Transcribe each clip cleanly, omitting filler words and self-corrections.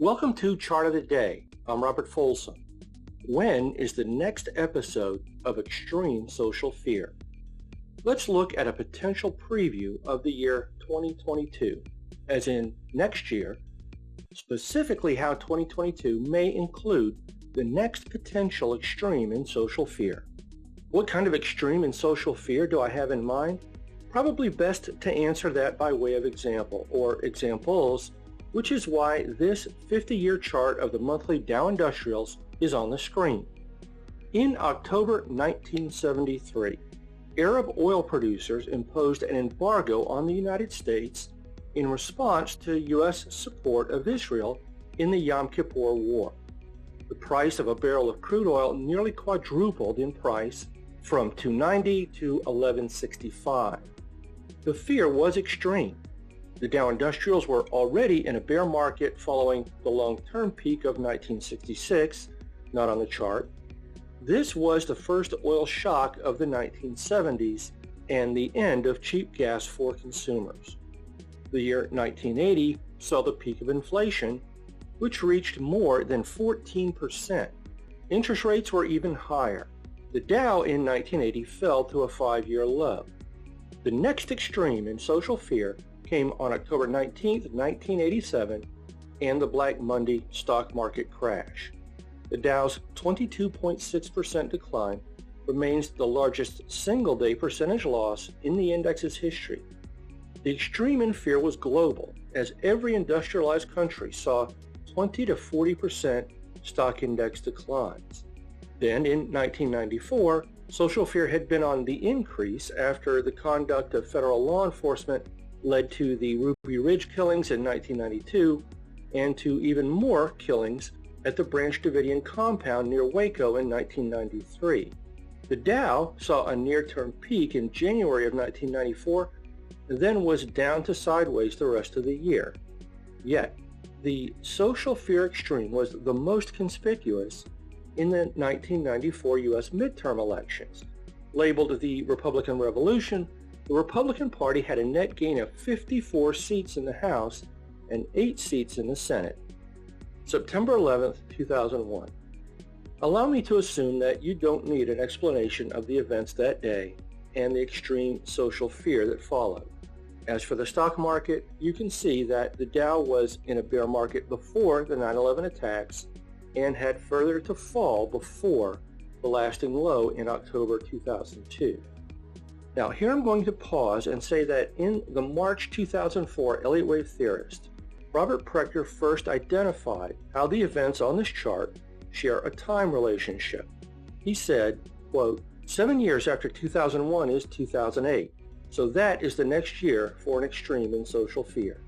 Welcome to Chart of the Day. I'm Robert Folsom. When is the next episode of Extreme Social Fear? Let's look at a potential preview of the year 2022, as in next year, specifically how 2022 may include the next potential extreme in social fear. What kind of extreme in social fear do I have in mind? Probably best to answer that by way of example or examples, which is why this 50-year chart of the monthly Dow Industrials is on the screen. In October 1973, Arab oil producers imposed an embargo on the United States in response to U.S. support of Israel in the Yom Kippur War. The price of a barrel of crude oil nearly quadrupled in price from $2.90 to $11.65. The fear was extreme. The Dow Industrials were already in a bear market following the long-term peak of 1966, not on the chart. This was the first oil shock of the 1970s and the end of cheap gas for consumers. The year 1980 saw the peak of inflation, which reached more than 14%. Interest rates were even higher. The Dow in 1980 fell to a 5-year low. The next extreme in social fear came on October 19, 1987, and the Black Monday stock market crash. The Dow's 22.6% decline remains the largest single-day percentage loss in the index's history. The extreme in fear was global, as every industrialized country saw 20 to 40% stock index declines. Then, in 1994, social fear had been on the increase after the conduct of federal law enforcement led to the Ruby Ridge killings in 1992 and to even more killings at the Branch Davidian compound near Waco in 1993. The Dow saw a near-term peak in January of 1994 and then was down to sideways the rest of the year. Yet, the social fear extreme was the most conspicuous in the 1994 U.S. midterm elections. Labeled the Republican Revolution, the Republican Party had a net gain of 54 seats in the House and 8 seats in the Senate. September 11, 2001. Allow me to assume that you don't need an explanation of the events that day and the extreme social fear that followed. As for the stock market, you can see that the Dow was in a bear market before the 9/11 attacks and had further to fall before the lasting low in October 2002. Now, here I'm going to pause and say that in the March 2004 Elliott wave theorist, Robert Prechter first identified how the events on this chart share a time relationship. He said, quote, 7 years after 2001 is 2008, so that is the next year for an extreme in social fear.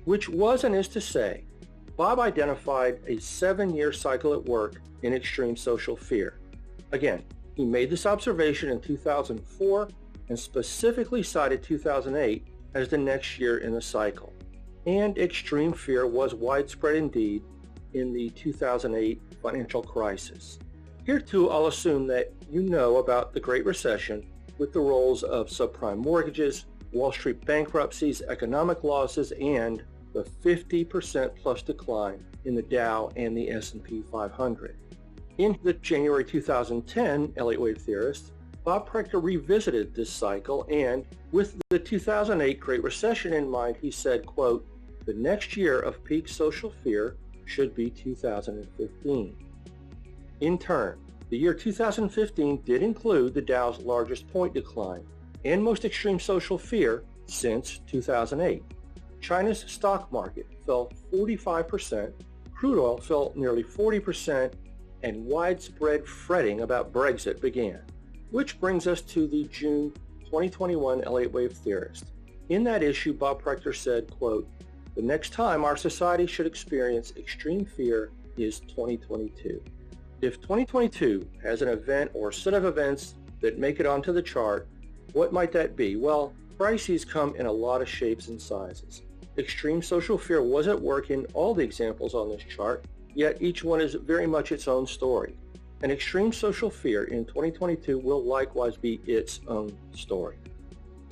Which was and is to say, Bob identified a 7-year cycle at work in extreme social fear. Again, he made this observation in 2004 and specifically cited 2008 as the next year in the cycle. And extreme fear was widespread indeed in the 2008 financial crisis. Here too, I'll assume that you know about the Great Recession with the roles of subprime mortgages, Wall Street bankruptcies, economic losses, and the 50% plus decline in the Dow and the S&P 500. In the January 2010 Elliott wave theorist, Bob Prechter revisited this cycle and, with the 2008 Great Recession in mind, he said, quote, the next year of peak social fear should be 2015. In turn, the year 2015 did include the Dow's largest point decline and most extreme social fear since 2008. China's stock market fell 45%, crude oil fell nearly 40%, and widespread fretting about Brexit began. Which brings us to the June 2021 Elliott wave theorist. In that issue, Bob Prechter said, quote, the next time our society should experience extreme fear is 2022. If 2022 has an event or set of events that make it onto the chart, what might that be? Well, crises come in a lot of shapes and sizes. Extreme social fear was at work in all the examples on this chart, yet each one is very much its own story. And extreme social fear in 2022 will likewise be its own story.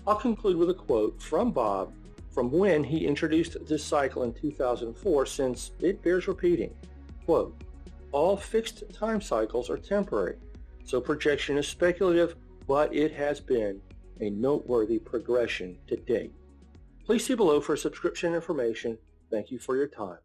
I'll conclude with a quote from Bob from when he introduced this cycle in 2004, since it bears repeating. Quote, all fixed time cycles are temporary, so projection is speculative, but it has been a noteworthy progression to date. Please see below for subscription information. Thank you for your time.